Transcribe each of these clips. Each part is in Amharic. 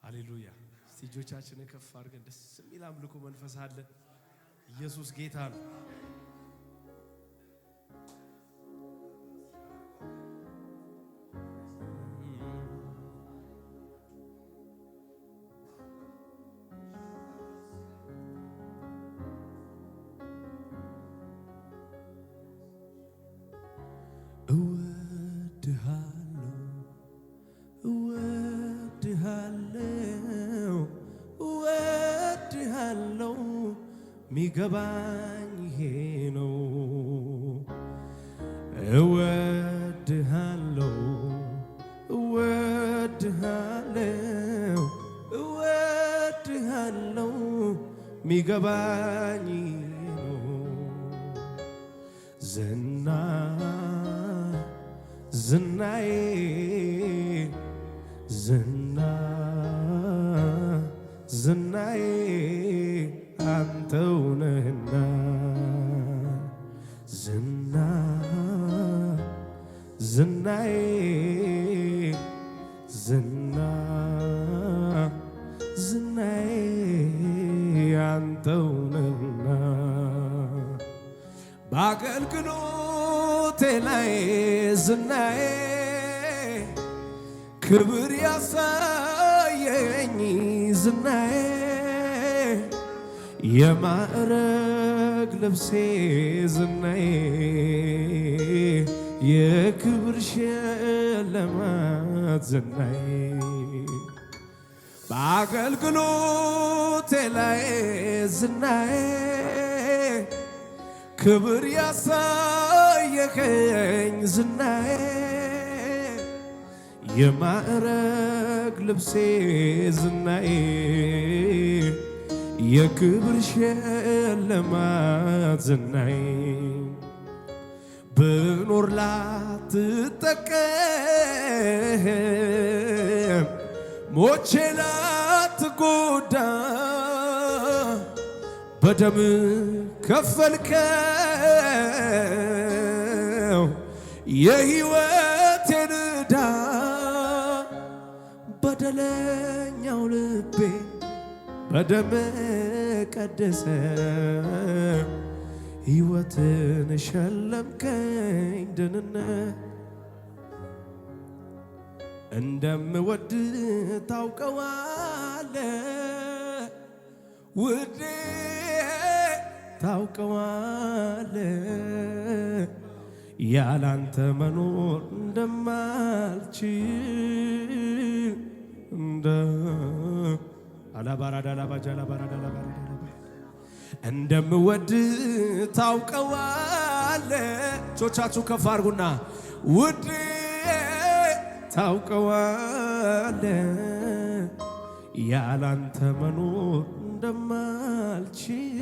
ሃሌሉያ እጆቻችንን ከፍ አድርገን ደስ የሚል አምልኮ መንፈስ አለ። ኢየሱስ ጌታ ነው። እወድሃለሁ ሚገባኝ ይሄ ነው። እወድሃለሁ ሚገባኝ ነው። ዝናዬ አንተው ነህና ዝናዬ አንተው ነህና በአገልግሎቴ ላይ ዝናዬ ክብር ያሳየኝ ዝናዬ የማዕረግ ልብሴ ዝናዬ የክብር ሽልማት ዝናዬ በአገልግሎቴ ላይ ዝናዬ ክብር ያሳየኸኝ ዝናዬ የማዕረግ ልብሴ ዝናዬ የክብር ሽልማት ዝናዬ ብኖር ላትጠቀም ሞቼ ላትጎዳ በደም ከፈልከው የሕይወቴን ዕዳ በደለኛው ልቤ በደም ቀደሰ ሕይወትን ሸለምከኝ ደህንነት እንደምወድ ታውቀዋለህ ውዴ ታውቀዋለህ ያላንተ መኖር እንደማልችል እንደምወድ ታውቀዋለህ። እጆቻችሁ ከፍ አድርጉና ውዴ ታውቀዋለህ ያላንተ መኖር እንደማልችል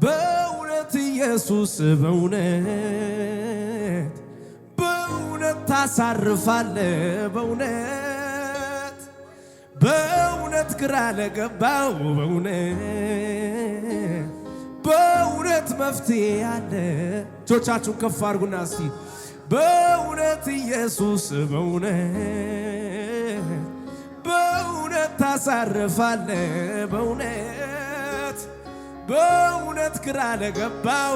በእውነት ኢየሱስ በእውነት ታሳርፋለህ በእውነት ግራ ለገባው በእውነት መፍትሄ አለ። እጆቻችሁን ከፍ አድርጉና እስቲ በእውነት ኢየሱስ በእውነት ታሳርፋለህ በእውነት ግራ ለገባው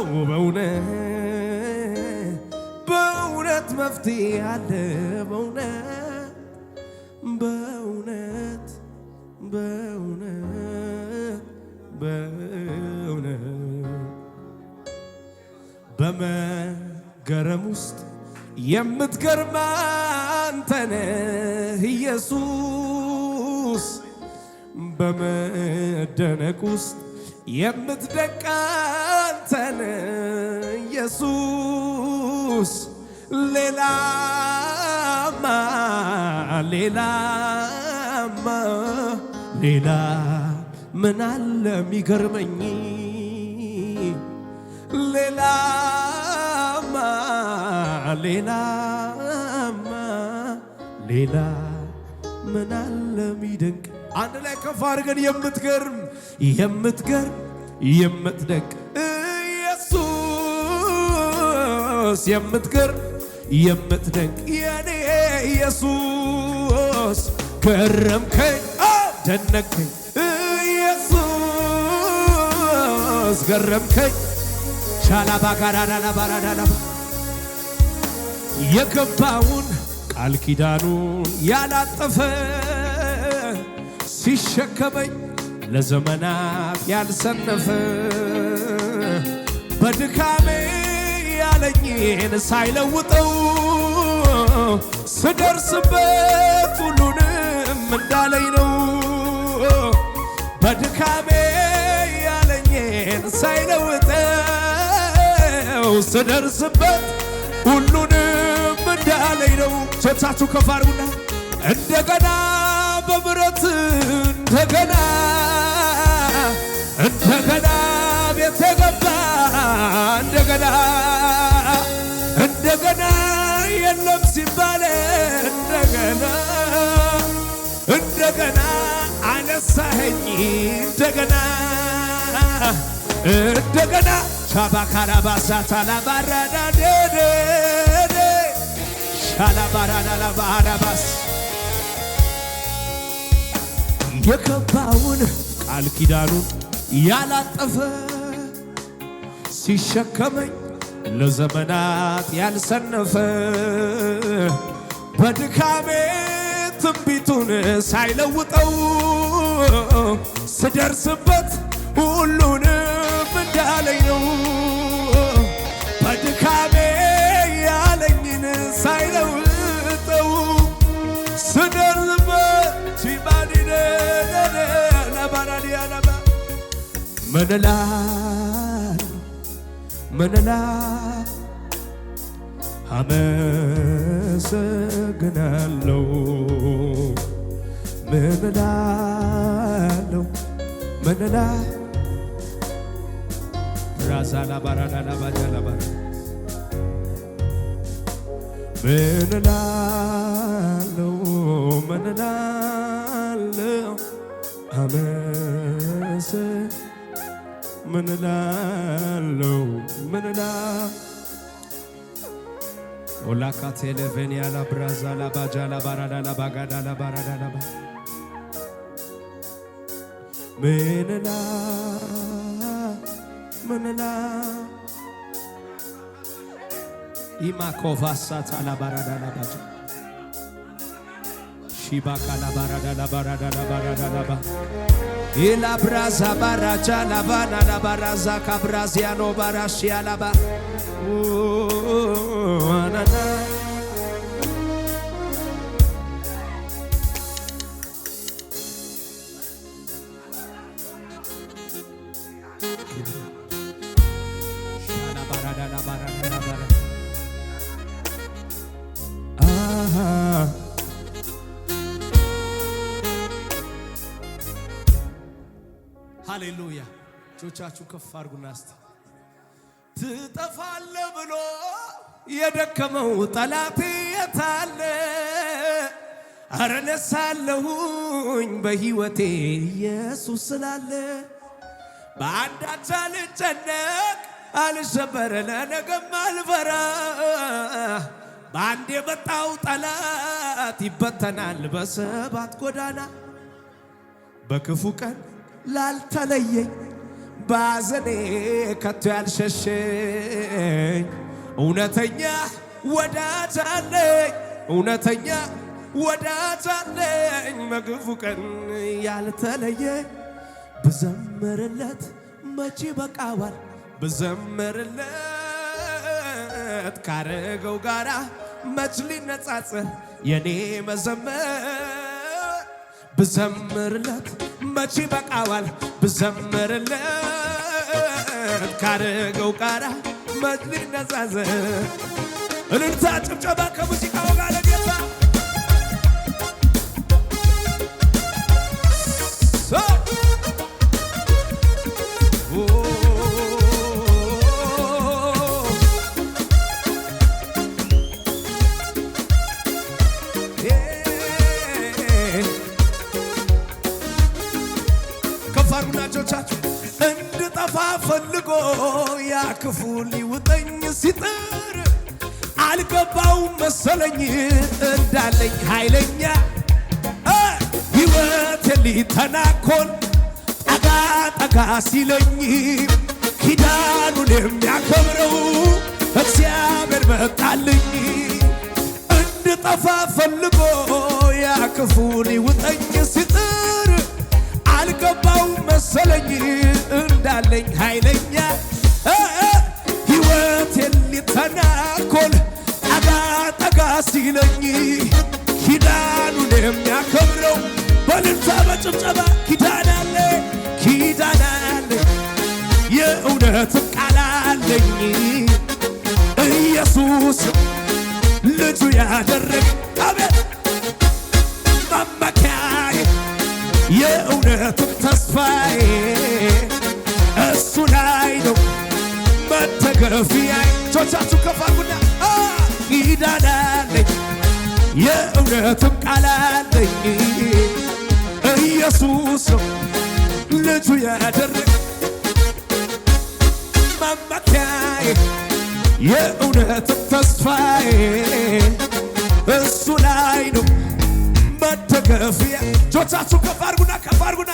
በእውነት መፍትሄ አለ በእውነት በመገረም ውስጥ የምትገርም አንተ ነህ ኢየሱስ በመደነቅ ውስጥ የምትደንቅ አንተ ነህ ኢየሱስ ሌላማ ምን አለ የሚገርመኝ ሌላማ ምን አለ የሚደንቅ አንድ ላይ ከፍ አድርገን የምትገርም የምትደንቅ ኢየሱስ የምትደንቅ የኔ ኢየሱስ ገረምከኝ ደነቀኝ ኢየሱስ ገረምከኝ ሻላባጋራዳላባራዳላባ የገባውን ቃል ኪዳኑን ያላጠፈ ሲሸከመኝ ለዘመናት ያልሰነፈ በድካሜ ያለኝን ሳይለውጠው ስደርስበት ሁሉንም እንዳለኝ ነው። በድካሜ ያለኝን ሳይለውጠው ስደርስበት ሁሉንም እንዳለኝ ነው። ሶቻችሁ ከፍ አድርጉና እንደገና በምሕረት እንደገና ቤቴ ገባ እንደገና የለም ሲባል እንደገና አነሳኸኝ እንደገና ሻባካራባሳታላባራዳዴ ሻላባራዳላባራባስ የገባውን ቃል ኪዳኑን ያላጠፈ ሲሸከመኝ ለዘመናት ያልሰነፈ በድካሜ ትንቢቱን ሳይለውጠው ስደርስበት ሁሉንም እንዳለኝ ነው። በድካሜ ያለኝን ሳይለውጠው ስደርስበት ሲባዲነለባራዲያለባ ምንላ አመሰግናለሁ ምንላ ራዛላባራዳላባጃላባ ምንላለው ምንላለው ኦላካቴሌቬኒያላ ብራዛላ ባጃላ ባራዳላ ባጋዳላ ባራዳላ ምንላ ኢማኮቫሳታላ ባራዳላ ባጃ ሺባካላ ባራዳላ ባራዳላ ባራዳላ ባ ኢላ ብራዛ ባራጃ ላባና ላባራዛ ካብራዚያኖ ባራሺያላባ አናና ሃሌሉያ። እጆቻችሁ ከፍ አድርጉና እስቲ ትጠፋለህ ብሎ የደከመው ጠላቴ የታለ? አረ ነሳለሁኝ በሕይወቴ ኢየሱስ ስላለ። በአንዳች አልጨነቅ አልሸበር ለነገም አልፈራ። በአንድ የመጣው ጠላት ይበተናል በሰባት ጎዳና። በክፉ ቀን ላልተለየኝ ባዘኔ ከቶ ያልሸሸኝ እውነተኛ ወዳጅ አለኝ በክፉ ቀን ያልተለየኝ። ብዘምርለት መቼ በቃዋል ብዘምርለት ካረገው ጋራ መች ሊነጻጸር የኔ መዘመር። ብዘምርለት መቼ በቃዋል ብዘምርለት ካረገው ጋራ መች ሊነጻጸር። እልልታ ጭብጨባ ከሙዚቃው ጋር ለጌታ ከፋሩናጆቻችሁ እንድጠፋ ፈልጎ ያ ክፉ ሊውጠኝ ሲጥር አልገባውም መሰለኝ እንዳለኝ ኃይለኛ ሕይወት ሊተናኮል ጠጋ ጠጋ ሲለኝ ኪዳኑን የሚያከብረው እግዚአብሔር መጣልኝ። እንድጠፋ ፈልጎ ያ ክፉ ሊውጠኝ ሲጥር አልገባውም መሰለኝ እንዳለኝ ኃይለኛ ሕይወቴን ሊተናኮል ጠጋ ጠጋ ሲለኝ ኪዳኑን የሚያከብረው በእልልታ በጭብጨባ ኪዳን አለ ኪዳን አለ የእውነትም ቃል አለኝ ኢየሱስ ልጁ ያደረገ አቤት መመኪያዬ የእውነትም ተስፋዬ እሱ ላይ ነው መደገፊያዬ። እጆቻችሁ ከፍ አድርጉና ኪዳን አለኝ የእውነትም ቃል አለኝ ኢየሱስ ነው ልጁ ያደረገ መመኪያዬ የእውነትም ተስፋዬ እሱ ላይ ነው መደገፊያ። እጆቻችሁ ከፍ አድርጉና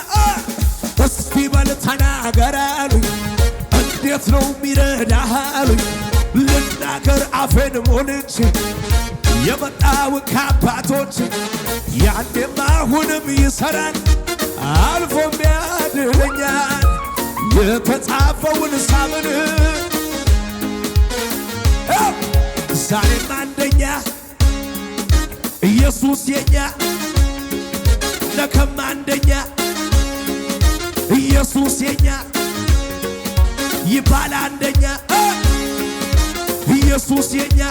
እስቲ በል ተናገር አሉኝ እንዴት ነው ሚረዳህ አሉኝ ልናገር አፌን ሞልቼ የመጣው ከአባቶች ያኔም አሁንም ይሠራል አልፎም ያድነኛል የተጻፈውን ሳምን ዛሬም አንደኛ ኢየሱስ የኛ ነገም አንደኛ ኢየሱስ የኛ ይባል አንደኛ ኢየሱስ የኛ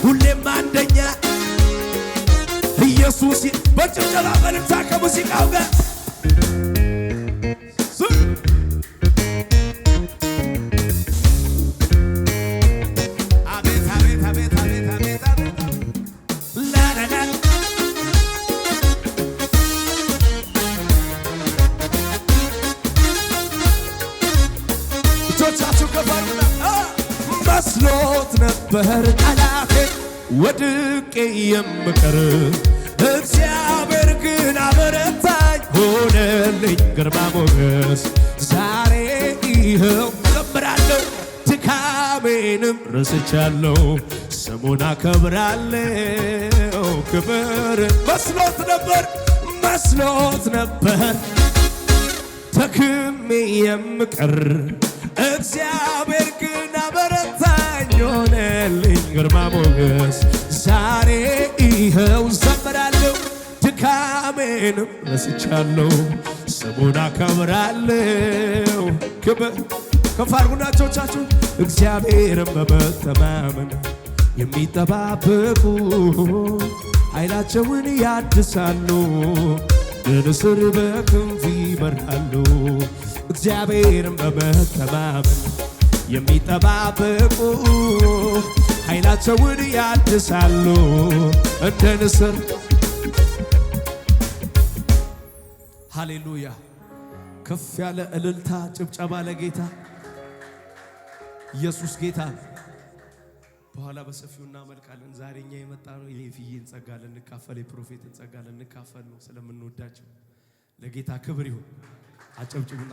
ሁሌም አንደኛ ኢየሱስ በጭብጨባ በእልልታ ከሙዚቃው ጋር አቤት አቤት አቤት አቤት አቤት አቤት ላላላ እጆቻችሁ ከፍ አድርጉና መስሎት ነበር ጠላቴ ወድቄ የምቀር እግዚአብሔር ግን አበረታኝ ሆነልኝ ግርማ ሞገስ ዛሬ ይኸው ዘምራለሁ ድካሜንም ረስቻለሁ ስሙን አከብራለሁ ክብር መስሎት ነበር ደክሜ የምቀር እግዚአብሔር ግን አበረታኝ ሆነልኝ ግርማ ሞገስ ዛሬ ይኸው ዘምራለሁ ድካሜንም ረስቻለሁ ስሙን አከብራለሁ ክብር ከፍ አድርጉና እጆቻችሁ እግዚአብሔርን በመተማመን የሚጠባበቁ ኃይላቸውን ያድሳሉ በንስር በክንፍ ይበራሉ እግዚአብሔርን በመተማመን የሚጠባበቁ ኃይላቸውን ያድሳሉ እንደ ንስር። ሃሌሉያ! ከፍ ያለ እልልታ ጭብጨባ ለጌታ ኢየሱስ ጌታ። በኋላ በሰፊው እናመልካለን። ዛሬ እኛ የመጣ ነው የኤፍዬን ጸጋ ልንካፈል የፕሮፌትን ጸጋ ልንካፈል ነው። ስለምንወዳቸው ለጌታ ክብር ይሁን። አጨብጭቡና